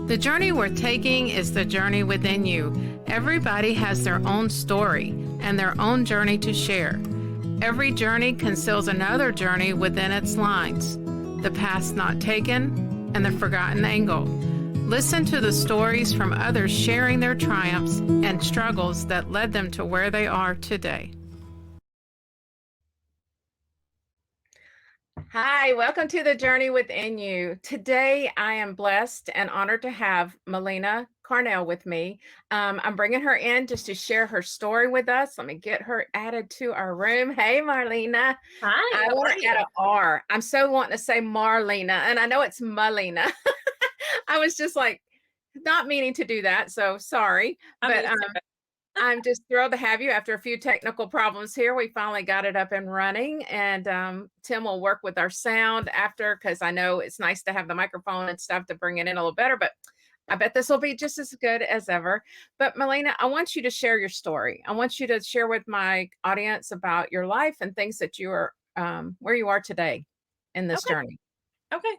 The journey we're taking is the journey within you. Everybody has their own story and their own journey to share. Every journey conceals another journey within its lines. The path not taken and the forgotten angle. Listen to the stories from others sharing their triumphs and struggles that led them to where they are today. Hi, welcome to the Journey Within You. Today, I am blessed and honored to have Malina Carnell with me. I'm bringing her in just to share her story with us. Let me get her added to our room. Hey, Marlena. Hi, I want to add an R. I'm so wanting to say Marlena, and I know it's Malina. I was just like, not meaning to do that, so sorry. But I'm just thrilled to have you. After a few technical problems here, we finally got it up and running, and Tim will work with our sound after, because I know it's nice to have the microphone and stuff to bring it in a little better, but I bet this will be just as good as ever. But Malina, I want you to share your story. I want you to share with my audience about your life and things that you are, where you are today in this journey. Okay.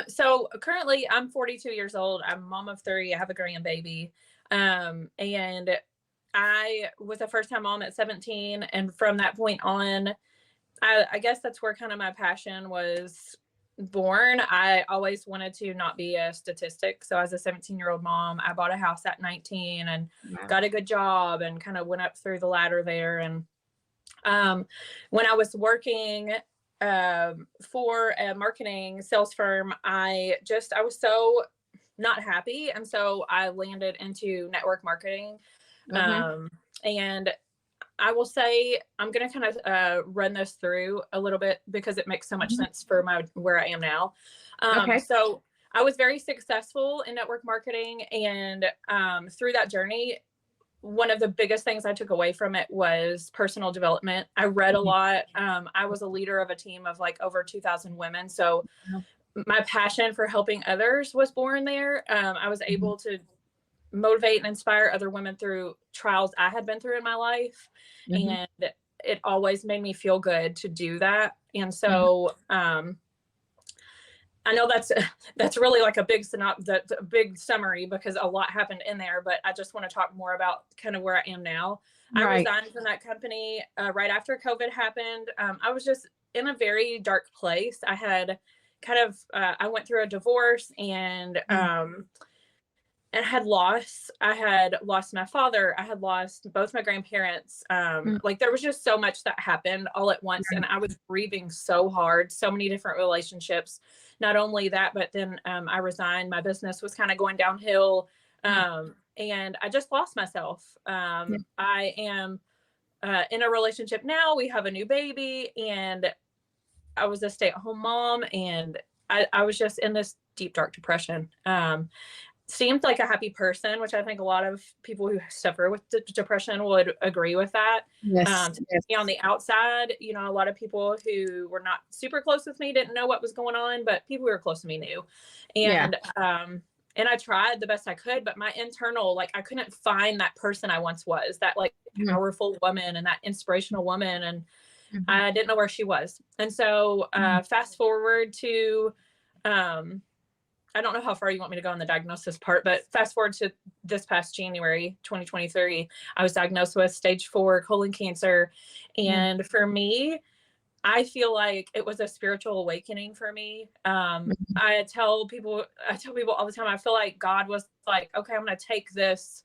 So currently I'm 42 years old. I'm a mom of 3. I have a grandbaby. And I was a first time mom at 17. And from that point on, I guess that's where kind of my passion was born. I always wanted to not be a statistic. So as a 17-year-old mom, I bought a house at 19 and got a good job and kind of went up through the ladder there. And when I was working for a marketing sales firm, I was so not happy. And so I landed into network marketing. And I will say, I'm going to kind of run this through a little bit because it makes so much sense for where I am now. So I was very successful in network marketing. And through that journey, one of the biggest things I took away from it was personal development. I read a lot. I was a leader of a team of like over 2,000 women. So my passion for helping others was born there. I was able to motivate and inspire other women through trials I had been through in my life. And it always made me feel good to do that. And so, I know that's really like a big big summary because a lot happened in there, but I just want to talk more about kind of where I am now. I resigned from that company right after COVID happened. I was just in a very dark place. I had kind of, I went through a divorce and I had lost my father. I had lost both my grandparents. Like there was just so much that happened all at once. And I was grieving so hard, so many different relationships. Not only that, but then I resigned. My business was kind of going downhill. And I just lost myself. I am in a relationship now. We have a new baby and I was a stay-at-home mom. And I was just in this deep, dark depression. Seemed like a happy person, which I think a lot of people who suffer with depression would agree with that. On the outside, you know, a lot of people who were not super close with me didn't know what was going on, but people who were close to me knew. And I tried the best I could, but my internal, like I couldn't find that person I once was, that like powerful woman and that inspirational woman. And I didn't know where she was. And so fast forward to I don't know how far you want me to go on the diagnosis part, but fast forward to this past January, 2023, I was diagnosed with stage 4 colon cancer. And for me, I feel like it was a spiritual awakening for me. I tell people all the time, I feel like God was like, okay, I'm going to take this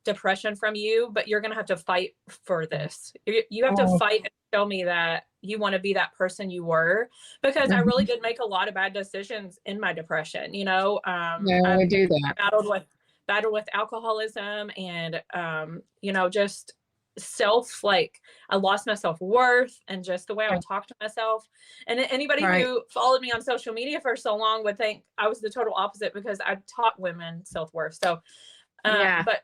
depression from you, but you're going to have to fight for this. You have to fight and show me that you want to be that person you were, because I really did make a lot of bad decisions in my depression. You know, I do that. Battled with alcoholism and, you know, just like I lost my self-worth and just the way I would talk to myself. And anybody who followed me on social media for so long would think I was the total opposite because I taught women self-worth. So, but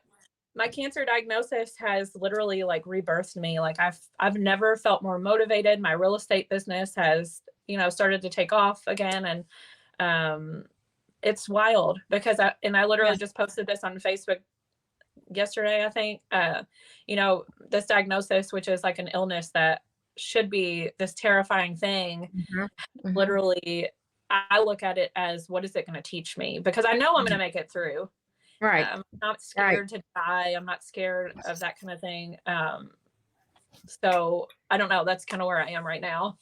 my cancer diagnosis has literally like rebirthed me. Like I've never felt more motivated. My real estate business has, you know, started to take off again. And it's wild because I literally just posted this on Facebook yesterday, I think. You know, this diagnosis, which is like an illness that should be this terrifying thing, literally I look at it as, what is it going to teach me? Because I know I'm going to make it through. Right. I'm not scared to die. I'm not scared of that kind of thing. So I don't know. That's kind of where I am right now.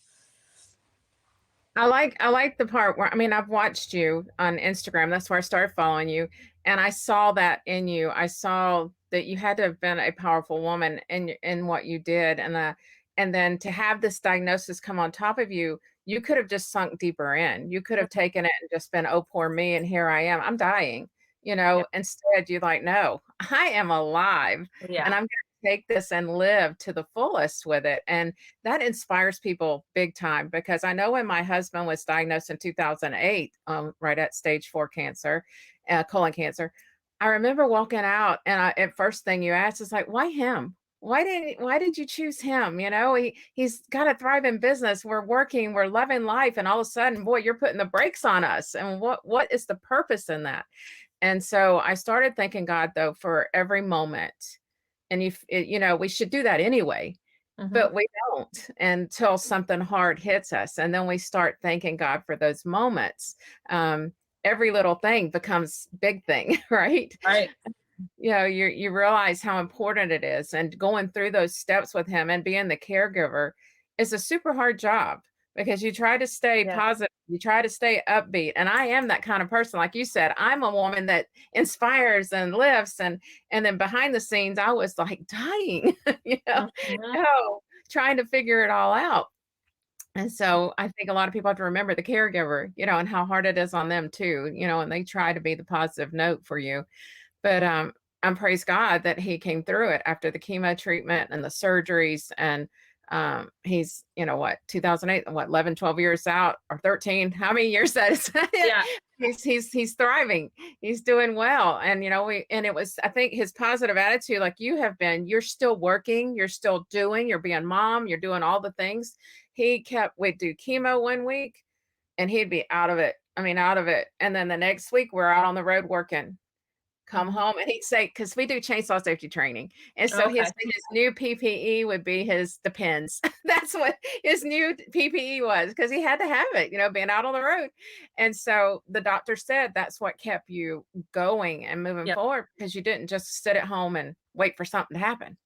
I like the part where, I mean, I've watched you on Instagram. That's where I started following you. And I saw that in you. I saw that you had to have been a powerful woman in what you did. And then to have this diagnosis come on top of you, you could have just sunk deeper in. You could have taken it and just been, oh, poor me, and here I am. I'm dying. Yeah. Instead you're like, no, I am alive. Yeah. And I'm gonna take this and live to the fullest with it. And that inspires people big time, because I know when my husband was diagnosed in 2008, right at stage 4 cancer, colon cancer, I remember walking out, and at first thing you asked is like, why him? Why did you choose him? He's got a thriving business. We're working, we're loving life, and all of a sudden, boy, you're putting the brakes on us. And what is the purpose in that? And so I started thanking God, though, for every moment. And we should do that anyway. But we don't until something hard hits us. And then we start thanking God for those moments. Every little thing becomes big thing, right? Right. You realize how important it is. And going through those steps with him and being the caregiver is a super hard job, because you try to stay positive, you try to stay upbeat. And I am that kind of person. Like you said, I'm a woman that inspires and lifts. And then behind the scenes, I was like dying, trying to figure it all out. And so I think a lot of people have to remember the caregiver, and how hard it is on them too, and they try to be the positive note for you. But I'm praise God that he came through it after the chemo treatment and the surgeries. And he's, 2008, 11, 12 years out, or 13, how many years that is? Yeah. He's thriving. He's doing well. And, it was, I think, his positive attitude, like you have been, you're still working, you're still doing, you're being mom, you're doing all the things. We'd do chemo one week and he'd be out of it. And then the next week we're out on the road working. Come home, and he'd say, because we do chainsaw safety training, and so his new PPE would be the pins. That's what his new PPE was, because he had to have it, being out on the road. And so the doctor said that's what kept you going and moving forward, because you didn't just sit at home and wait for something to happen.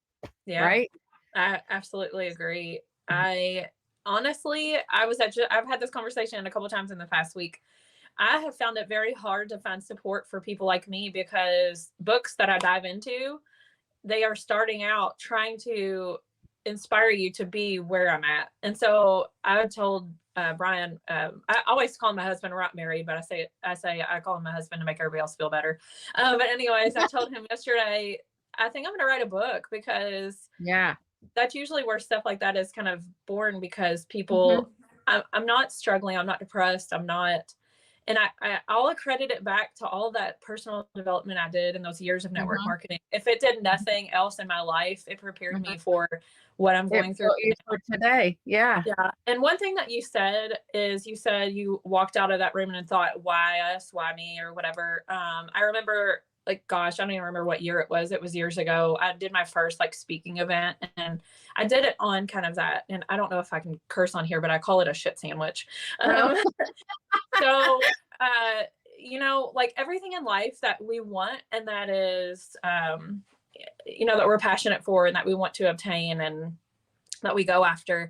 Yeah. Right. I absolutely agree. I've had this conversation a couple times in the past week. I have found it very hard to find support for people like me, because books that I dive into, they are starting out trying to inspire you to be where I'm at. And so I told Brian, I always call him my husband. We're not married, but I call him my husband to make everybody else feel better. But anyways, I told him yesterday, I think I'm going to write a book, because that's usually where stuff like that is kind of born, because people, I'm not struggling. I'm not depressed. I'm not. And I'll accredit it back to all that personal development I did in those years of network marketing. If it did nothing else in my life, it prepared me for what I'm going through for today. Yeah. Yeah. And one thing that you said is, you said you walked out of that room and thought, why us, why me, or whatever. I remember, I don't even remember what year it was. It was years ago. I did my first like speaking event, and I did it on kind of that. And I don't know if I can curse on here, but I call it a shit sandwich. So, like everything in life that we want, and that is, that we're passionate for and that we want to obtain and that we go after,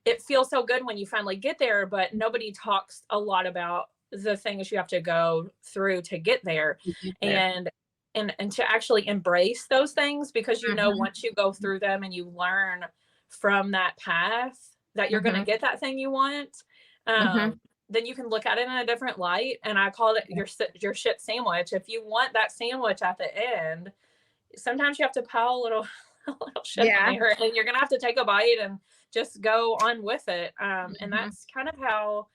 it feels so good when you finally get there, but nobody talks a lot about the things you have to go through to get there. And to actually embrace those things, because once you go through them and you learn from that path that you're going to get that thing you want, then you can look at it in a different light. And I call it your shit sandwich. If you want that sandwich at the end, sometimes you have to pile a little shit in there, and you're going to have to take a bite and just go on with it. And that's kind of how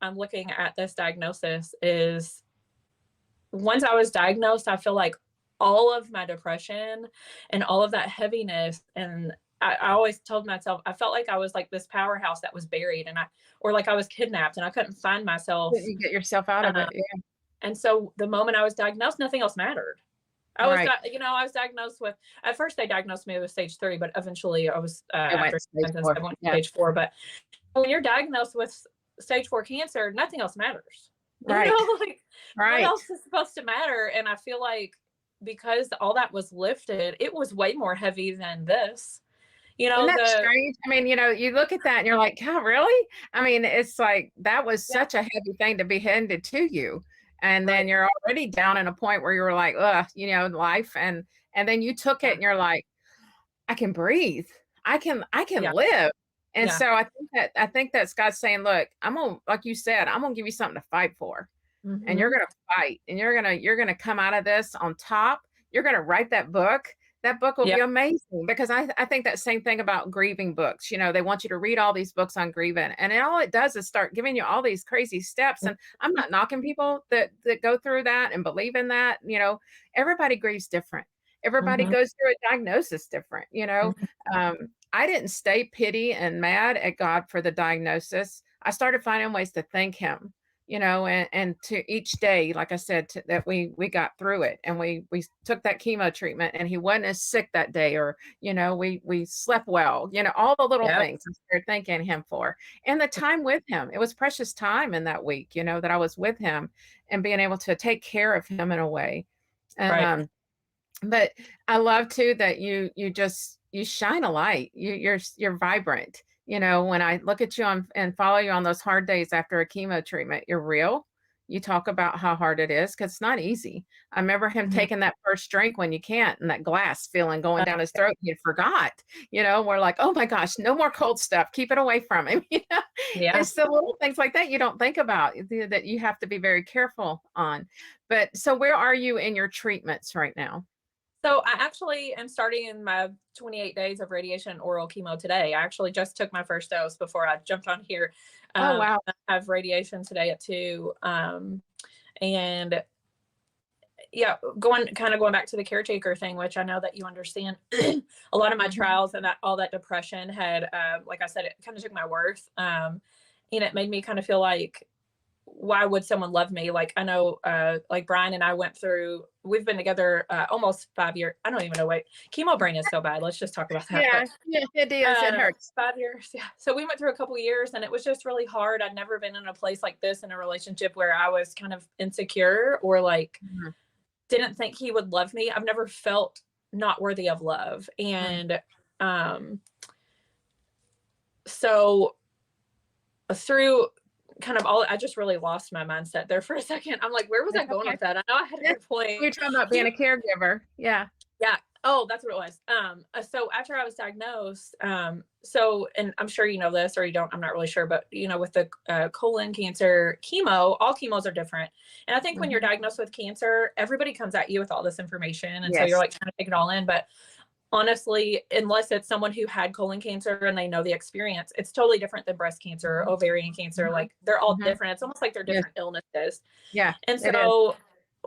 I'm looking at this diagnosis. Is once I was diagnosed, I feel like all of my depression and all of that heaviness, and I always told myself, I felt like I was like this powerhouse that was buried, or like I was kidnapped and I couldn't find myself. You get yourself out of it. Yeah. And so the moment I was diagnosed, nothing else mattered. I was diagnosed with, at first they diagnosed me with stage 3, but eventually I was, after I went to stage 4. But when you're diagnosed with stage 4 cancer, nothing else matters. Right. Like what Right. else is supposed to matter? And I feel like because all that was lifted, it was way more heavy than this. Isn't that strange? I mean, you look at that and you're like, "Oh, really?" I mean, it's like that was Yeah, such a heavy thing to be handed to you. And then right. you're already down in a point where you were like, "Ugh," life. And then you took it Yeah. and you're like, I can breathe. I can Yeah. live. And Yeah. so I think that's God saying, look, like you said, I'm gonna give you something to fight for. And you're Hmm. gonna fight and you're gonna come out of this on top. You're gonna write that book. That book will Yeah. be amazing because I think that same thing about grieving books. They want you to read all these books on grieving. And all it does is start giving you all these crazy steps. And I'm not knocking people that go through that and believe in that. Everybody grieves different. Everybody Hmm. goes through a diagnosis different. Um, I didn't stay pity and mad at God for the diagnosis. I started finding ways to thank him, and to each day, like I said, that we got through it, and we took that chemo treatment, and he wasn't as sick that day, or we slept well, all the little Yeah. things I started thanking him for, and the time with him. It was precious time in that week, that I was with him, and being able to take care of him in a way. Right. But I love too that you shine a light. You're vibrant. When I look at you and follow you on those hard days after a chemo treatment, you're real. You talk about how hard it is because it's not easy. I remember him Mhm. taking that first drink when you can't, and that glass feeling going Uh, down his throat. He forgot. We're like, oh my gosh, no more cold stuff. Keep it away from him. yeah. It's the little things like that you don't think about that you have to be very careful on. But so where are you in your treatments right now? So I actually am starting in my 28 days of radiation oral chemo today. I actually just took my first dose before I jumped on here. Oh, wow. I have radiation today at 2. And yeah, going back to the caretaker thing, which I know that you understand. A lot of my Mhm. trials and that all that depression had, like I said, it kind of took my worth. And it made me kind of feel like, why would someone love me? Like I know, like Brian and I we've been together almost 5 years. I don't even know. Wait, chemo brain is so bad. Let's just talk about that. Yeah, But yeah, it is, it hurts. 5 years. Yeah. So we went through a couple years and it was just really hard. I'd never been in a place like this in a relationship where I was kind of insecure or like Mhm, didn't think he would love me. I've never felt not worthy of love. mm, And um, so through kind of all, I just really lost my mindset there for a second. I'm like, where was I it's going okay. with that? I know I had a Yeah, good point. you're talking about He, being a caregiver. Yeah. yeah. Oh, that's what it was. So after I was diagnosed, so, and I'm sure you know this or you don't, I'm not really sure, but with the colon cancer chemo, all chemos are different. And I think when you're Mhm. diagnosed with cancer, everybody comes at you with all this information. And so you're Yes. like trying to take it all in. But honestly, unless it's someone who had colon cancer and they know the experience, it's totally different than breast cancer, Mhm, ovarian cancer. mhm, Like they're all mhm. different. It's almost like they're Yes. different illnesses. Yeah, And it is. so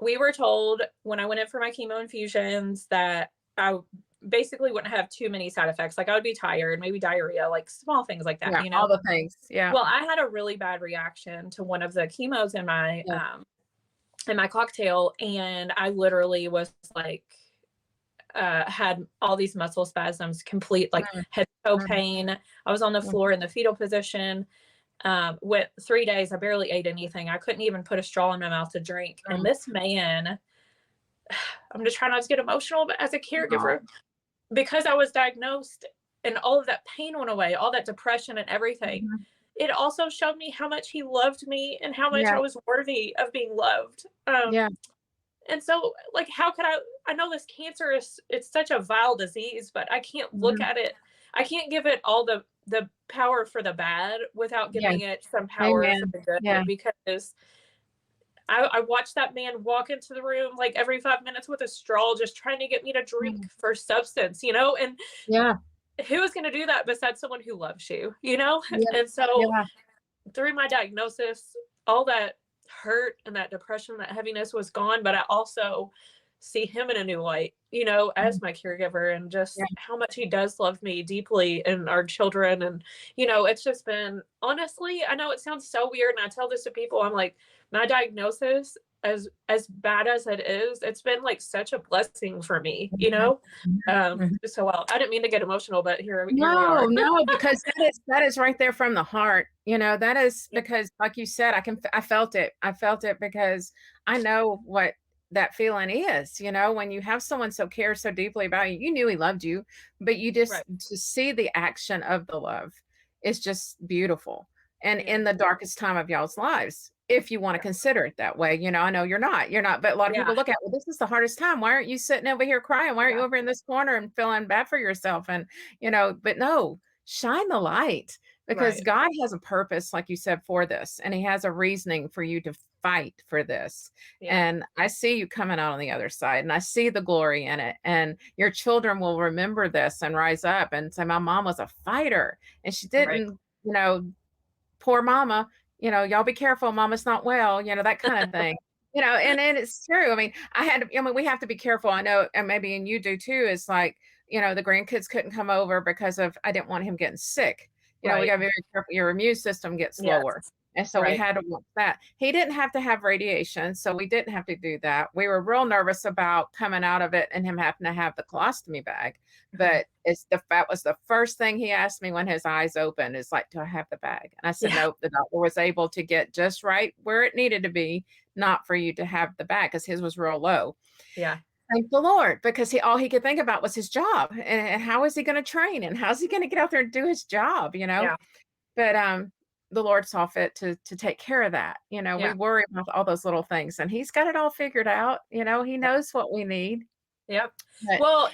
we were told when I went in for my chemo infusions that I basically wouldn't have too many side effects. Like I would be tired, maybe diarrhea, like small things like that, Yeah, all the things. Yeah, Well, I had a really bad reaction to one of the chemos yeah. in my cocktail, and I literally was like had all these muscle spasms, complete like Mm, head toe mm, pain. I was on the mm, floor in the fetal position. Went 3 days. I barely ate anything. I couldn't even put a straw in my mouth to drink. And mm. this man, I'm just trying not to get emotional, but as a Aw, caregiver, because I was diagnosed and all of that pain went away, all that depression and everything, mhm. it also showed me how much he loved me and how much Yeah, I was worthy of being loved. yeah, And so like how could I know this cancer is it's such a vile disease, but I can't look mhm. at it. I can't give it all the power for the bad without Yeah, giving it some power for amen. the good Yeah, because I watched that man walk into the room like every 5 minutes with a straw, just trying to get me to drink mm, for substance, and yeah, who is going to do that besides someone who loves you, yeah, And so yeah, through my diagnosis, all that hurt and that depression, that heaviness was gone, but I also see him in a new light, mm, as my caregiver and yeah, just how much he does love me deeply and our children. And, it's just been honestly, I know it sounds so weird. And I tell this to people, I'm like, my diagnosis as bad as it is, it's been like such a blessing for me, you Mhm, know? mhm, mhm. So well, I didn't mean to get emotional, but here we No, are. no, because that is right there from the heart, that is Yeah, because like you said, I felt it. I felt it because I know what that feeling is, when you have someone so care so deeply about you. You knew he loved you, but you just right. to see the action of the love is just beautiful. And Yeah, in the darkest time of y'all's lives, if you want to yeah, consider it that way, I know you're not, but a lot of yeah, people look at, well, this is the hardest time. Why aren't you sitting over here crying? Why aren't you yeah, over in this corner and feeling bad for yourself? But no, shine the light because right. God has a purpose, like you said, for this, and He has a reasoning for you to fight for this. Yeah, And I see you coming out on the other side, and I see the glory in it. And your children will remember this and rise up and say, my mom was a fighter, and she right. didn't, poor mama, y'all be careful, mama's not well, that kind of thing. And it's true. I mean, we have to be careful. I know, and maybe and you do too, is like, the grandkids couldn't come over because of I didn't want him getting sick. We Right. got very careful, your immune system gets Yes. lower. And so we Right. had to watch that. He didn't have to have radiation, so we didn't have to do that. We were real nervous about coming out of it and him having to have the colostomy bag. Mhm. But that was the first thing he asked me when his eyes opened is like, do I have the bag? And I said, Yeah. nope, the doctor was able to get just right where it needed to be, not for you to have the bag because his was real low. Yeah. Thank the Lord, because all he could think about was his job and how is he going to train and how's he going to get out there and do his job. Yeah. But the Lord saw fit to take care of that. We Yeah. worry about all those little things and he's got it all figured out. He Yeah. knows what we need. Yep. But Well,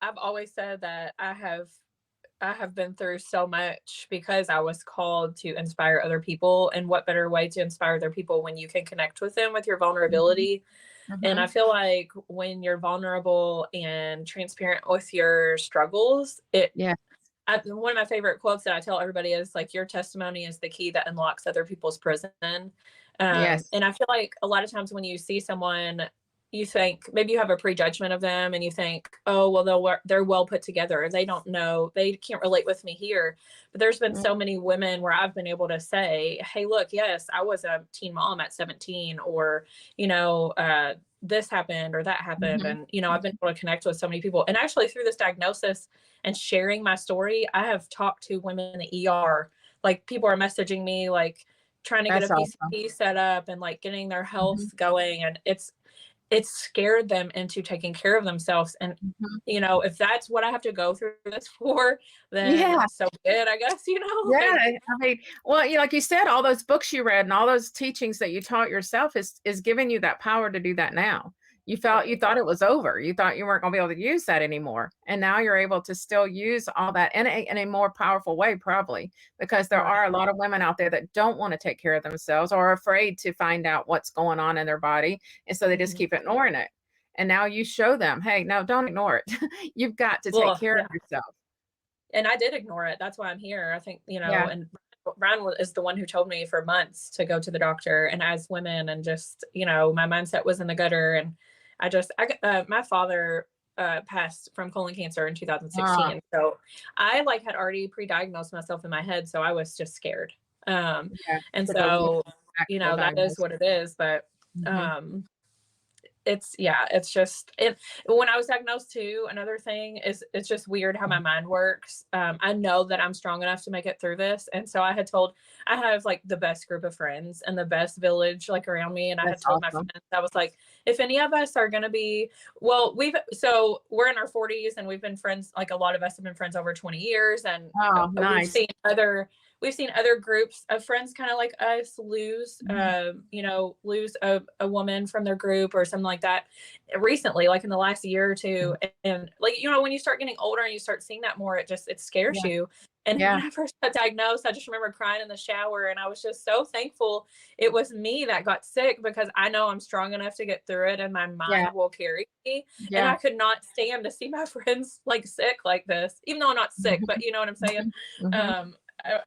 I've always said that I have been through so much because I was called to inspire other people. And what better way to inspire other people when you can connect with them with your mhm, vulnerability? And I mhm. feel like when you're vulnerable and transparent with your struggles, Yeah. one of my favorite quotes that I tell everybody is like, your testimony is the key that unlocks other people's prison. Yes. And I feel like a lot of times when you see someone, you think maybe you have a prejudgment of them and you think, oh, well, they're well put together. They don't know, they can't relate with me here. But there's been Mm, so many women where I've been able to say, hey, look, yes, I was a teen mom at 17, or, you know, this happened or that happened. mhm, And, I've been mhm. able to connect with so many people. And actually, through this diagnosis and sharing my story, I have talked to women in the ER. Like, people are messaging me, like, trying to get a That's awesome. PCP set up and like getting their Mhm, health going. And it's scared them into taking care of themselves. And, mhm. if that's what I have to go through this for, then Yeah. so be it, I guess, Yeah, like, I mean, well, like you said, all those books you read and all those teachings that you taught yourself is giving you that power to do that now. You right, thought it was over. You thought you weren't going to be able to use that anymore. And now you're able to still use all that in a more powerful way, probably, because there right. are a lot of women out there that don't want to take care of themselves or are afraid to find out what's going on in their body. And so they just Mhm. keep ignoring it. And now you show them, hey, no, don't ignore it. You've got to take Well, care of yeah. yourself. And I did ignore it. That's why I'm here. I think, Yeah. and Brian is the one who told me for months to go to the doctor. And as women, and just, my mindset was in the gutter. And my father passed from colon cancer in Ah, 2016. So I like had already pre-diagnosed myself in my head. So I was just scared. yeah. And To go get so, actual that is diagnosis. what it is. But, Mhm. um, it's just it. When I was diagnosed too, another thing is, it's just weird how my mind works. I know that I'm strong enough to make it through this. And so I have like the best group of friends and the best village like around me. And I had That's told my awesome. friends, I was like, if any of us are going to be, well, we're in our 40s and we've been friends, like a lot of us have been friends over 20 years. And Oh, nice. we've seen other groups of friends kind of like us lose, Mhm. lose a woman from their group or something like that recently, like in the last year or two. And like, when you start getting older and you start seeing that more, it scares Yeah, you. And when yeah, I first got diagnosed, I just remember crying in the shower, and I was just so thankful it was me that got sick, because I know I'm strong enough to get through it and my yeah, mind will carry me. And yeah. I could not stand to see my friends like sick like this, even though I'm not sick, Mhm, but you know what I'm saying? mhm, mhm. Um,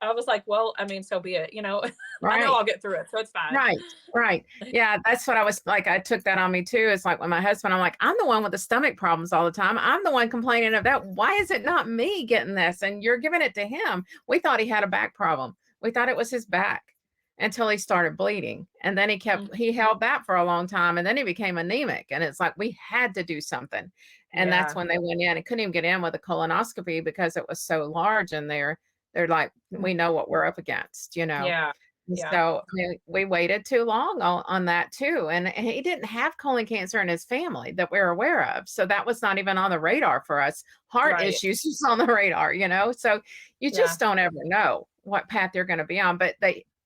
I was like, well, I mean, so be it, I know Right, I'll get through it, so it's fine. right, right. Yeah, that's what I was like, I took that on me too. It's like when my husband, I'm like, "I'm the one with the stomach problems all the time. I'm the one complaining of that. Why is it not me getting this? And you're giving it to him." We thought he had a back problem. We thought it was his back. until he started bleeding. And then he held that for a long time, and then he became anemic. And it's like, we had to do something. And that's Yeah. when they went in and couldn't even get in with a colonoscopy because it was so large in there. They're like, we know what we're up against, you know? Yeah. And Yeah. so we waited too long on that too. And he didn't have colon cancer in his family that we're aware of. So that was not even on the radar for us. Heart Right. issues was on the radar, you know? So you Yeah. just don't ever know what path you're going to be on. But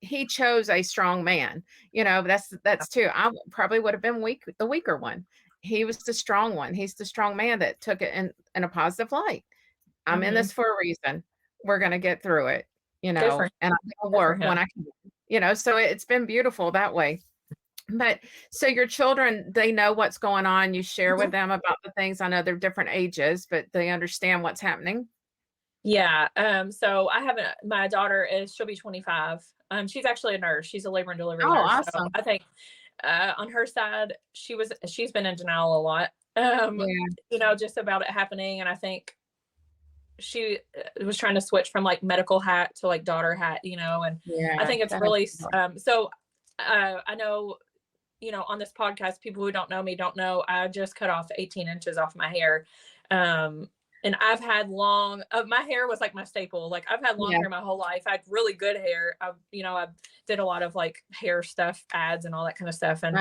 he chose a strong man, you know, that's too. I probably would have been the weaker one. He was the strong one. He's the strong man that took it in a positive light. I'm in this for a reason. We're going to get through it, you Good for know, him. and I'm gonna work when I can, you know, so it's been beautiful that way. But so your children, they know what's going on. You share with them about the things. I know they're different ages, but they understand what's happening. Yeah. So I have my daughter she'll be 25. She's actually a nurse. She's a labor and delivery Oh, nurse. So awesome. I think on her side, she's been in denial a lot. Yeah. You know, just about it happening. And I think she was trying to switch from like medical hat to like daughter hat, you know, and Yeah. I think it's really so I know, you know, on this podcast, people who don't know me don't know I just cut off 18 inches off my hair. And I've had long, my hair was like my staple. Like I've had long hair my whole life. I had really good hair. I did a lot of like hair stuff, ads and all that kind of stuff. And,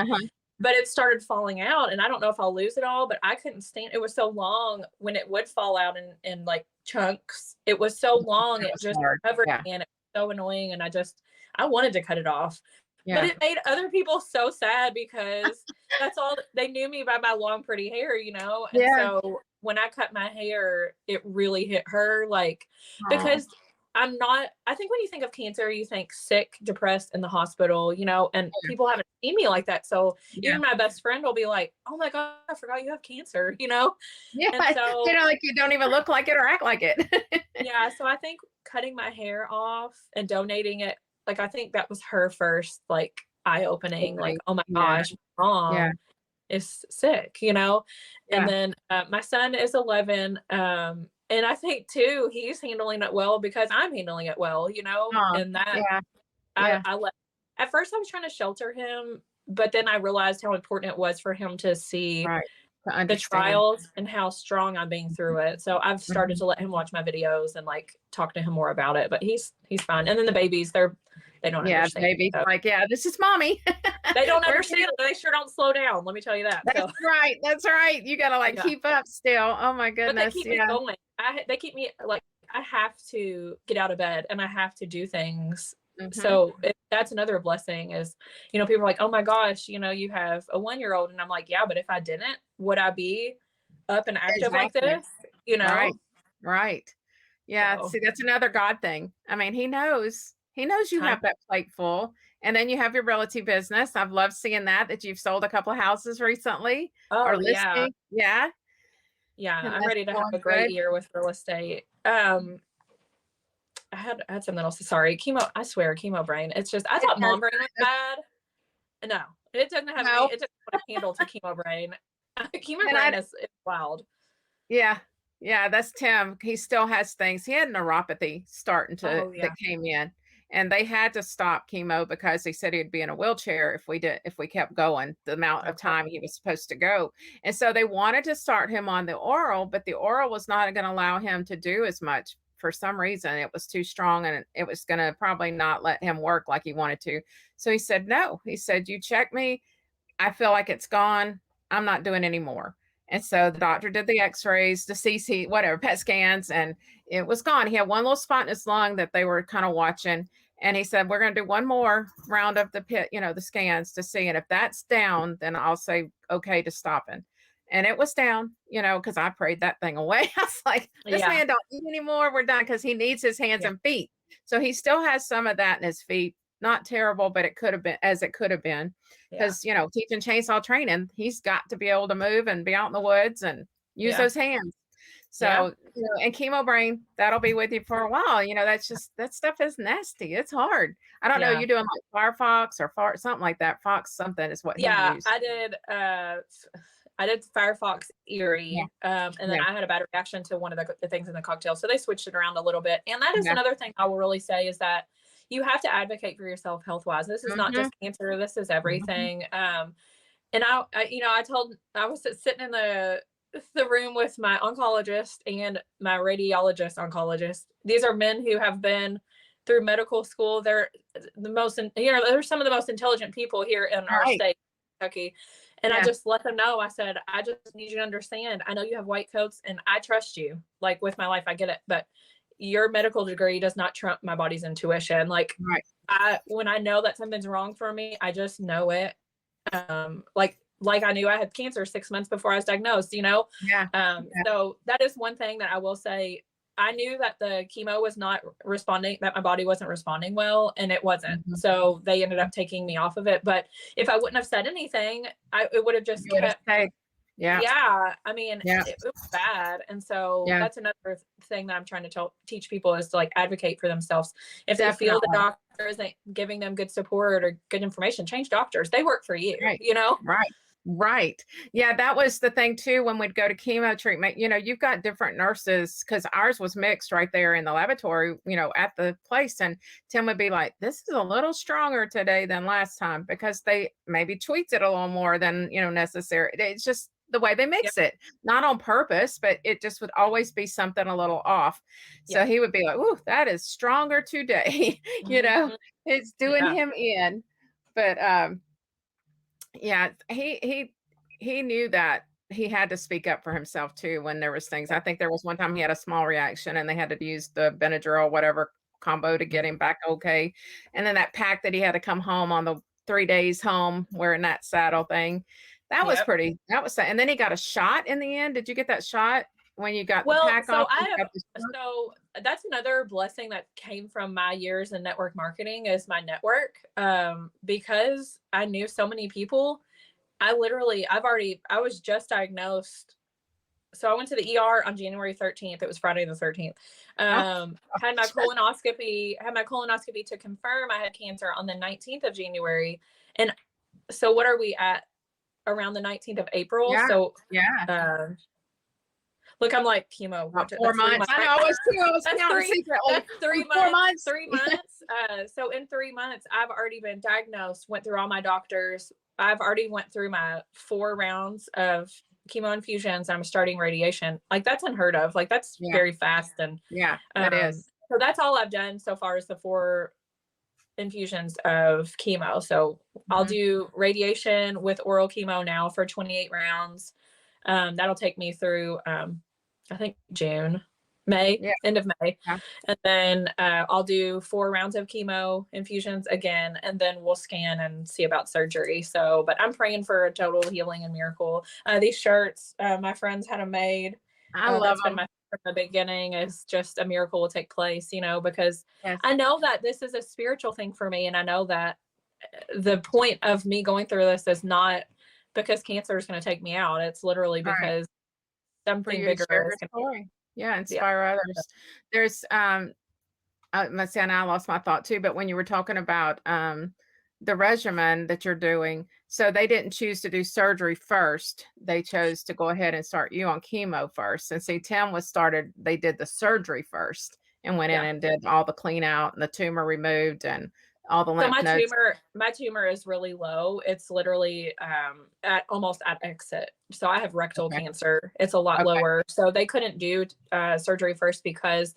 but it started falling out, and I don't know if I'll lose it all, but I couldn't stand, it was so long when it would fall out in like chunks. It was so long. It just covered me, and it was so annoying. And I wanted to cut it off. But it made other people so sad because that's all they knew me by my long, pretty hair, you know? And so when I cut my hair, it really hit her, like, because I think when you think of cancer, you think sick, depressed, in the hospital, you know, and people haven't seen me like that. So even my best friend will be like, oh my God, I forgot you have cancer, you know? Yeah. And so, you know, like you don't even look like it or act like it. yeah. So I think cutting my hair off and donating it, like, I think that was her first, like, eye-opening, like, oh my gosh, mom is sick, you know? And then my son is 11. And I think too, he's handling it well because I'm handling it well, you know? And that I let, at first I was trying to shelter him, but then I realized how important it was for him to see the trials and how strong I'm being through it. So I've started to let him watch my videos and like talk to him more about it, but he's fine. And then the babies, they don't understand. Babies like, this is mommy. They don't understand. They sure don't slow down. Let me tell you that. That's right. That's right. You got to like keep up still. Oh my goodness. But they keep me going. They keep me like, I have to get out of bed and I have to do things. So that's another blessing is, you know, people are like, oh my gosh, you know, you have a 1-year-old. And I'm like, yeah, but if I didn't, would I be up and active like this? You know? Right. Yeah. So. See, that's another God thing. I mean, he knows you have that plate full, and then you have your realty business. I've loved seeing that you've sold a couple of houses recently or listing. Yeah. I'm ready to have a great year with real estate. I had something else. Sorry. I swear, chemo brain. It's just, I thought mom brain was bad. No, it doesn't have any, it doesn't have a handle to chemo brain. Chemo brain is wild. Yeah. Yeah. That's Tim. He still has things. He had neuropathy starting to, that came in, and they had to stop chemo because they said he'd be in a wheelchair if we kept going the amount of time he was supposed to go. And so they wanted to start him on the oral, but the oral was not going to allow him to do as much. For some reason, it was too strong, and it was going to probably not let him work like he wanted to. So he said, no, he said, you check me. I feel like it's gone. I'm not doing any more. And so the doctor did the x-rays, the CT, whatever, PET scans, and it was gone. He had one little spot in his lung that they were kind of watching. And he said, we're going to do one more round of the PET, you know, the scans to see. And if that's down, then I'll say, okay, to stopping. And it was down, you know, because I prayed that thing away. I was like, this man don't eat anymore. We're done, because he needs his hands and feet. So he still has some of that in his feet. Not terrible, but it could have been, because, you know, teaching chainsaw training, he's got to be able to move and be out in the woods and use those hands. So, you know, and chemo brain, that'll be with you for a while. You know, that stuff is nasty. It's hard. I don't know. You're doing like Firefox or something like that. Fox something is what he used. I did Firefox Erie, and then I had a bad reaction to one of the things in the cocktail. So they switched it around a little bit. And that is another thing I will really say is that, you have to advocate for yourself health wise. This is not Mhm, just cancer. This is mhm. everything. And I was sitting in the room with my oncologist and my radiologist oncologist. These are men who have been through medical school. They're they're some of the most intelligent people here in our Right. state, Kentucky. And I Yeah. just let them know, I said, I just need you to understand. I know you have white coats and I trust you. Like with my life, I get it. But your medical degree does not trump my body's intuition. Like Right. when I know that something's wrong for me, I just know it. Like I knew I had cancer 6 months before I was diagnosed, you know? Yeah. Yeah. So that is one thing that I will say. I knew that the chemo was not responding, that my body wasn't responding well, and it wasn't. Mhm. So they ended up taking me off of it. But if I wouldn't have said anything, it would have just You would have kept. stayed. Yeah. Yeah, I mean, Yeah. it was bad. And so Yeah. that's another thing that I'm trying to teach people is to like advocate for themselves. If they feel the Definitely. doctor isn't giving them good support or good information, change doctors. They work for you, Right. you know? Right. Right. Yeah, that was the thing too when we'd go to chemo treatment. You've got different nurses because ours was mixed right there in the laboratory, at the place. And Tim would be like, this is a little stronger today than last time because they maybe tweaked it a little more than, necessary. It's just the way they Yep. mix it, not on purpose, but it just would always be something a little off. So Yep. he would be like, ooh, that is stronger today. Mhm. It's doing Yeah. him in. But yeah, he knew that he had to speak up for himself too when there was things. I think there was one time he had a small reaction and they had to use the Benadryl, whatever combo to get him back okay. And then that pack that he had to come home on the 3 days home wearing that saddle thing. Yep. That was sad. And then he got a shot in the end. Did you get that shot when you got the Well, pack off? You got the shot? so that's another blessing that came from my years in network marketing is my network. Because I knew so many people. I was just diagnosed. So I went to the ER on January 13th. It was Friday the 13th. Oh, Had my colonoscopy to confirm I had cancer on the 19th of January. And so what are we at, around the 19th of April? yeah. So Yeah. uh, look, I'm like chemo. About 4 That's three months. months, I know right? I was too. I was That's counting three. secretly. That's three 4 months. months. 3 months. So in 3 months, I've already been diagnosed. Went through all my doctors. I've already went through my 4 rounds of chemo infusions. I'm starting radiation. Like that's unheard of. Like that's Yeah. very fast. And Yeah, that is. so that's all I've done so far is the 4 infusions of chemo. So I'll Mhm. do radiation with oral chemo now for 28 rounds. That'll take me through, I think Yeah, end of May. yeah. And then I'll do 4 rounds of chemo infusions again, and then we'll scan and see about surgery. So, but I'm praying for a total healing and miracle. These shirts, my friends had them made. I love That's been them. my from the beginning is just a miracle will take place, because Yes. I know that this is a spiritual thing for me. And I know that the point of me going through this is not because cancer is going to take me out. It's literally Right. because For something you to bigger share is your going to, story. Yeah, yeah. inspire others. There's, let's see, and I lost my thought too, but when you were talking about, the regimen that you're doing, so they didn't choose to do surgery first. They chose to go ahead and start you on chemo first. And see, Tim they did the surgery first and went in Yeah. and did all the clean out and the tumor removed and all the So lymph nodes. my tumor is really low. It's literally at almost at exit. So I have rectal Okay. cancer. It's a lot Okay. lower. So they couldn't do surgery first because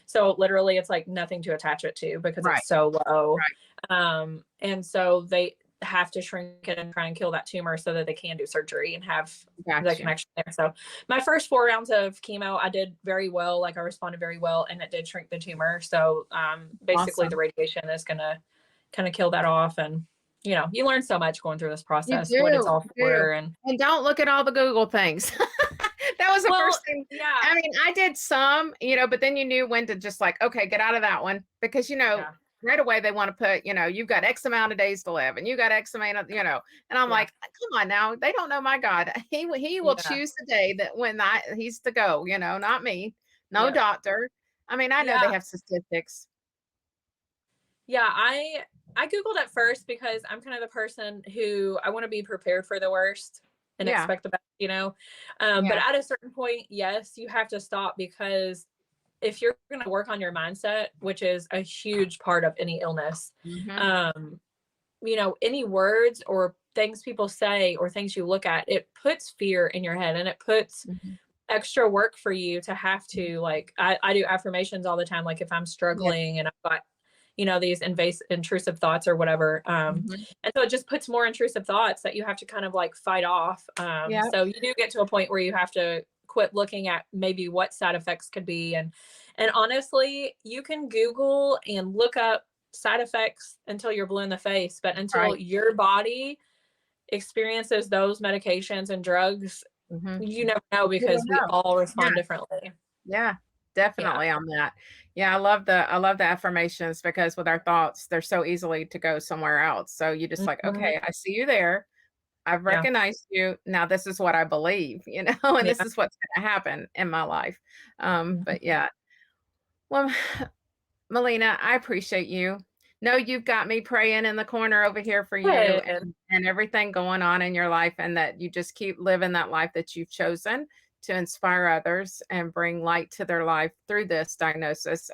so literally it's like nothing to attach it to because Right. it's so low. Right. And so they have to shrink it and try and kill that tumor so that they can do surgery and have the Gotcha. connection there. So my first 4 rounds of chemo, I did very well. Like I responded very well, and it did shrink the tumor. So basically, the Awesome. radiation is gonna kind of kill that off. And you learn so much going through this You process, what it's do, all you do. for. And And don't look at all the Google things. That was the well, first thing. yeah, I mean, I did some, but then you knew when to just like, okay, get out of that one because, yeah, right away they want to put, you've got X amount of days to live and you got X amount of, and I'm yeah, like, come on now. They don't know my God. He will yeah, choose the day that when he's to go, not me, no yeah, doctor. I mean, I know they yeah, have statistics. yeah. I Googled at first because I'm kind of the person who I want to be prepared for the worst and Yeah. expect the best. But Yeah. at a certain point, yes, you have to stop because if you're going to work on your mindset, which is a huge part of any illness, Mm-hmm. you know, any words or things people say or things you look at, it puts fear in your head, and it puts Mm-hmm. extra work for you to have to, like, I do affirmations all the time. Like if I'm Yeah. struggling and I've got, you know, these intrusive thoughts or whatever. Mm-hmm. And so it just puts more intrusive thoughts that you have to kind of like fight off. Yeah. So you do get to a point where you have to quit looking at maybe what side effects could be. And honestly, you can Google and look up side effects until you're blue in the face, but until Right. your body experiences those medications and drugs, Mm-hmm. you never know, You don't because we know. all Yeah. respond differently. Yeah, Yeah. definitely on that. Yeah, I love the affirmations because with our thoughts, they're so easily to go somewhere else. So you just like, Mhm. okay, I see you there. I've Yeah. recognized you. Now this is what I believe, you know, and this Yeah. is what's going to happen in my life. Mhm. But yeah, well, Malina, I appreciate you. No, you've got me praying in the corner over here for you Good. and everything going on in your life, and that you just keep living that life that you've chosen to inspire others and bring light to their life through this diagnosis.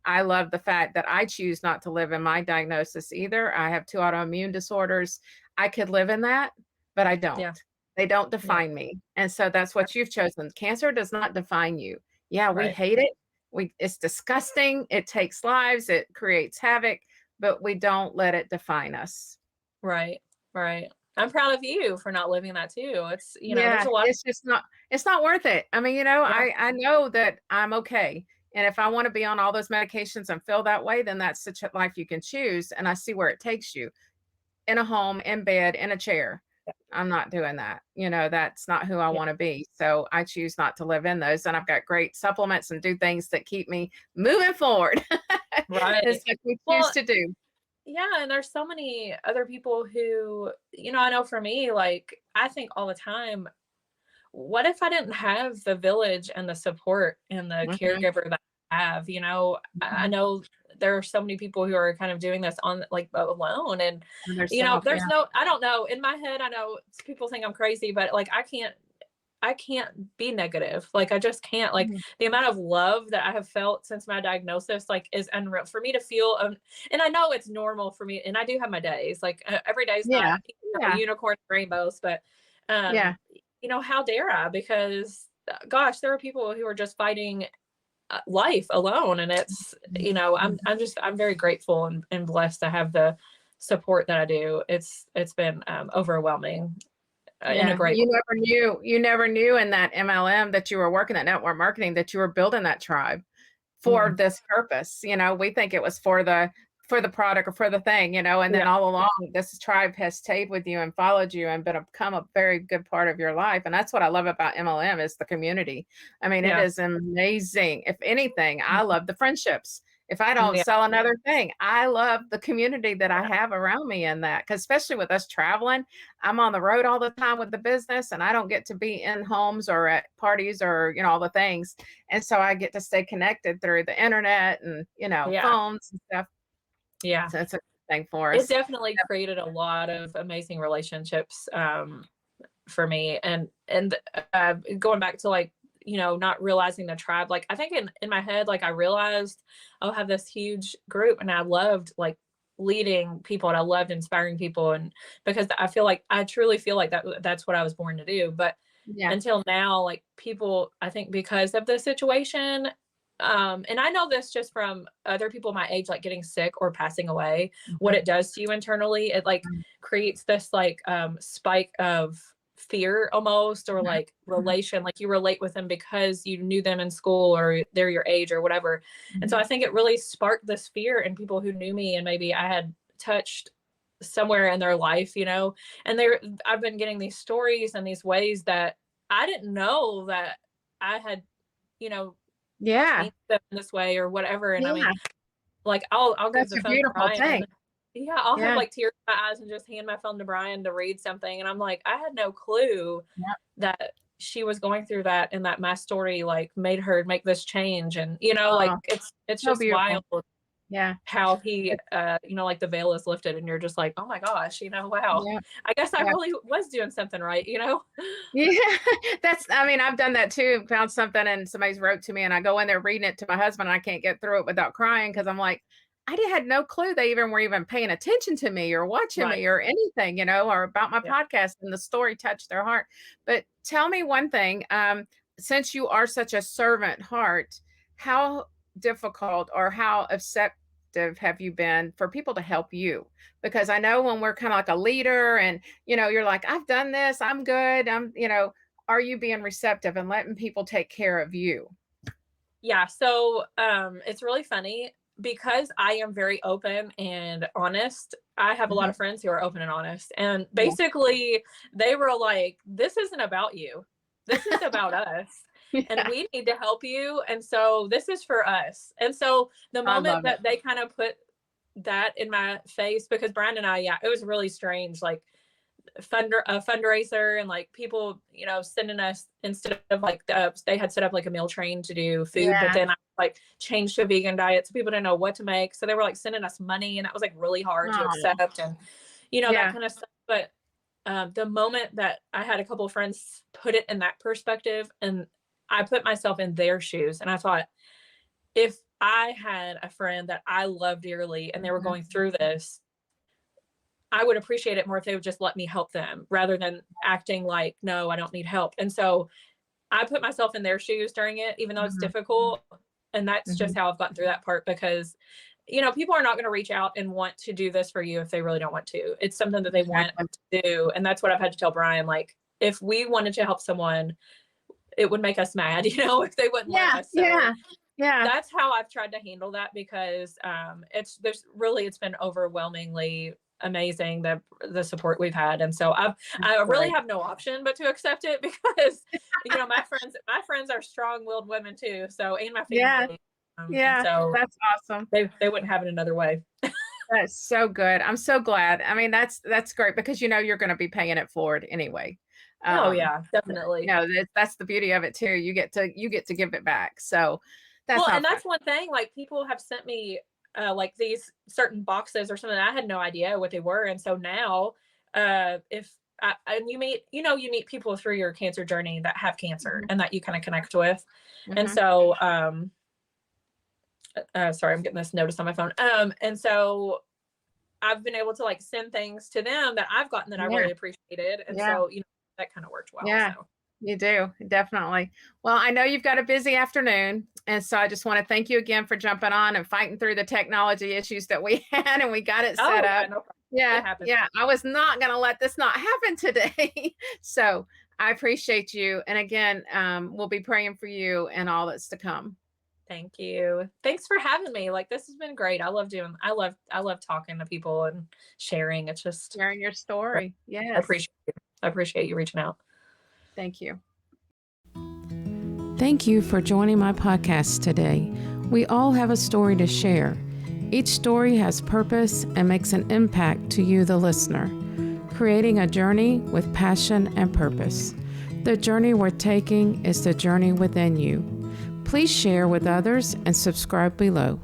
I love the fact that I choose not to live in my diagnosis either. I have two autoimmune disorders. I could live in that, but I don't. Yeah. They don't Yeah. define me. And so that's what you've chosen. Cancer does not define you. Yeah, we Right. hate it. It's disgusting, it takes lives, it creates havoc, but we don't let it define us. Right. Right. I'm proud of you for not living that too. It's, you know, there's Yeah, a lot. it's just not it's not worth it. I mean, you know, Yeah. I know that I'm okay, and if I wanna be on all those medications and feel that way, then that's such a life you can choose, and I see where it takes you. In a home, in bed, in a chair. I'm not doing that. You know, that's not who I Yeah. wanna be. So I choose not to live in those, and I've got great supplements and do things that keep me moving forward. Right. It's like we choose Well, to do. yeah, and there's so many other people who, you know, I know for me, like, I think all the time, what if I didn't have the village and the support and the Mhm, caregiver that I have? You know, I mhm. know there are so many people who are kind of doing this on like alone. And, Other you know, self, there's yeah. no, I don't know. In my head, I know people think I'm crazy, but like I can't be negative. Like I just can't. Like Mhm. the amount of love that I have felt since my diagnosis, like, is unreal for me to feel. And I know it's normal for me, and I do have my days. Like every day is not, Yeah, you know, yeah, unicorn rainbows, but um, yeah. you know, how dare I? Because gosh, there are people who are just fighting life alone, and it's, Mhm, you know, mhm. I'm very grateful and blessed to have the support that I do. It's been overwhelming in a Yeah, great way. you never knew in that MLM that you were working at network marketing that you were building that tribe for Mm, this purpose. You know, we think it was for the product or for the thing, you know, and then yeah, all along this tribe has stayed with you and followed you and become a very good part of your life. And that's what I love about MLM is the community. I mean, it yeah, is amazing. If anything, I love the friendships. If I don't yeah, sell another thing, I love the community that I have around me in that. Because especially with us traveling, I'm on the road all the time with the business and I don't get to be in homes or at parties or, you know, all the things. And so I get to stay connected through the internet and, you know, yeah, phones and stuff. yeah. So it's a good thing for It us. definitely created a lot of amazing relationships for me, and going back to, like, you know, not realizing the tribe. Like I think in my head, like I realized I'll have this huge group, and I loved like leading people, and I loved inspiring people, and because I truly feel like that's what I was born to do. But Yeah. until now, like people, I think because of the situation, and I know this just from other people my age, like getting sick or passing away, what Mhm. it does to you internally. It like Mhm. creates this like spike of fear almost, or Mhm. like relation, like you relate with them because you knew them in school or they're your age or whatever. And so Mhm. I think it really sparked this fear in people who knew me, and maybe I had touched somewhere in their life, you know. And I've been getting these stories and these ways that I didn't know that I had, you know, Yeah. changed them in this way or whatever. And I mean, Yeah. like I'll give That's the a phone to beautiful Brian. thing. Yeah, I'll have Yeah. like tears in my eyes and just hand my phone to Brian to read something, and I'm like, I had no clue Yep. that she was going through that, and that my story like made her make this change. And you know, like Oh, it's so just beautiful. wild. how he, like the veil is lifted and you're just like, oh my gosh, wow. Yeah. I guess I really was doing something right, Yeah. I've done that too. Found something and somebody's wrote to me and I go in there reading it to my husband and I can't get through it without crying because I'm like, had no clue they were even paying attention to me or watching me or anything, or about my podcast, and the story touched their heart. But tell me one thing, since you are such a servant heart, how difficult or how acceptive have you been for people to help you? Because I know when we're kind of like a leader and, you're like, I've done this, I'm good. Are you being receptive and letting people take care of you? Yeah. So, it's really funny because I am very open and honest. I have a lot of friends who are open and honest, and basically they were like, this isn't about you. This is about us. And we need to help you. And so this is for us. And so the moment that they kind of put that in my face, because Brian and I, it was really strange, like a fundraiser and like people, sending us, instead of like, they had set up like a meal train to do food, but then I like changed to a vegan diet. So people didn't know what to make. So they were like sending us money, and that was like really hard to accept, and, that kind of stuff. But the moment that I had a couple of friends put it in that perspective, and I put myself in their shoes, and I thought, if I had a friend that I love dearly and they were going through this, I would appreciate it more if they would just let me help them rather than acting like, no, I don't need help. And so I put myself in their shoes during it, even though it's difficult. And that's just how I've gotten through that part, because, people are not going to reach out and want to do this for you if they really don't want to. It's something that they want to do. And that's what I've had to tell Brian. Like, if we wanted to help someone, it would make us mad, if they wouldn't let us. So that's how I've tried to handle that, because it's been overwhelmingly amazing, the support we've had. And so I really have no option but to accept it, because my friends are strong-willed women too. So, and my family. So that's awesome. They wouldn't have it another way. That's so good. I'm so glad. I mean, that's great, because you're going to be paying it forward anyway. Oh yeah, definitely. That's the beauty of it too. You get to give it back. So that's one thing. Like, people have sent me like these certain boxes or something. I had no idea what they were, and so now, and you meet people through your cancer journey that have cancer and that you kind of connect with, and so sorry, I'm getting this notice on my phone. And so I've been able to like send things to them that I've gotten that I really appreciated, and so that kind of worked well. Yeah. So. You do, definitely. Well, I know you've got a busy afternoon, and so I just want to thank you again for jumping on and fighting through the technology issues that we had, and we got it set up. No Yeah. I was not going to let this not happen today. So I appreciate you. And again, we'll be praying for you and all that's to come. Thank you. Thanks for having me. Like, this has been great. I love talking to people and sharing. It's just sharing your story. Yeah. I appreciate you reaching out. Thank you. Thank you for joining my podcast today. We all have a story to share. Each story has purpose and makes an impact to you, the listener, creating a journey with passion and purpose. The journey we're taking is the journey within you. Please share with others and subscribe below.